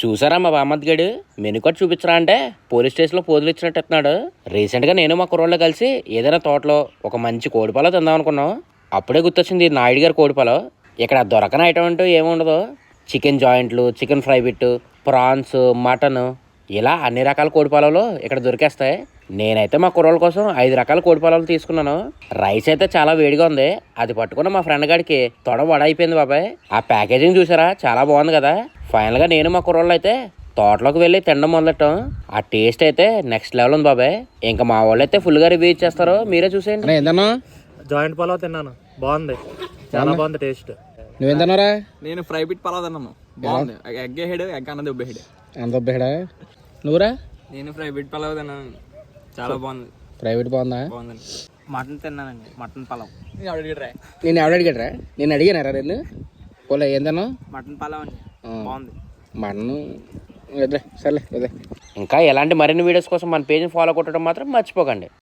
చూసారా మా బామ్మద్గడు menu card చూపించరా అంటే పోలీస్ స్టేషన్లో పోజులు ఇచ్చినట్టు ఇస్తున్నాడు. రీసెంట్గా నేను మా కుర్రోళ్ళు కలిసి ఏదైనా తోటలో ఒక మంచి కోడిపాలో తిందాం అనుకున్నాం. అప్పుడే గుర్తొచ్చింది నాయుడు గారి కోడిపాలో. ఇక్కడ దొరకని ఐటమ్ అంటూ ఏముండదు. చికెన్ జాయింట్లు, chicken fry bit, prawns, mutton ఇలా అన్ని రకాల కోడిపాలలో ఇక్కడ దొరికేస్తాయి. నేనైతే మా కుర్రోళ్ళ కోసం 5 రకాల కోడిపాలలు తీసుకున్నాను. రైస్ అయితే చాలా వేడిగా ఉంది. అది పట్టుకున్న మా ఫ్రెండ్ గాడికి తొడ వడ అయిపోయింది బాబాయ్. ఆ ప్యాకేజింగ్ చూసారా, చాలా బాగుంది కదా. ఫైనల్గా నేను మా కుర్రోళ్ళు అయితే తోటలోకి వెళ్ళి తినడం మొదలెట్టాం. ఆ టేస్ట్ అయితే నెక్స్ట్ లెవెల్ ఉంది బాబాయ్. ఇంకా మా వాళ్ళు అయితే ఫుల్గా రివ్యూ ఇచ్చేస్తారు, మీరే చూసేయండి. ఏందన్నా? జాయింట్ పలావ్ తిన్నాను, బాగుంది, చాలా బాగుంది టేస్ట్. నువ్వేం తిన్నారా? నేను ఫ్రై బిట్ పలావ్ తిన్నాను, బాగుంది. ఎగ్ హెడ్, ఎగ్ అన్నది ఉబ్బేహెడ్. అంత ఉబ్బేడా? నువ్వురా? నేను ఫ్రై బిట్ పలావ్ తిన్నాను, చాలా బాగుంది. ప్రైవేట్ బాగుందా? బాగుందండి. మటన్ తిన్నానండి, మటన్ పలావ్. నేను అడిగారా? నేను ఎవడు అడిగాడరా? నేను అడిగానారా నేను? పోలే ఏం తిన్నావు? మటన్ పలావ్ అండి, బాగుంది. మటన్ వద్దే, సర్లే వద్దే. ఇంకా ఎలాంటి మరిన్ని వీడియోస్ కోసం మన పేజ్ని ఫాలో కొట్టడం మాత్రం మర్చిపోకండి.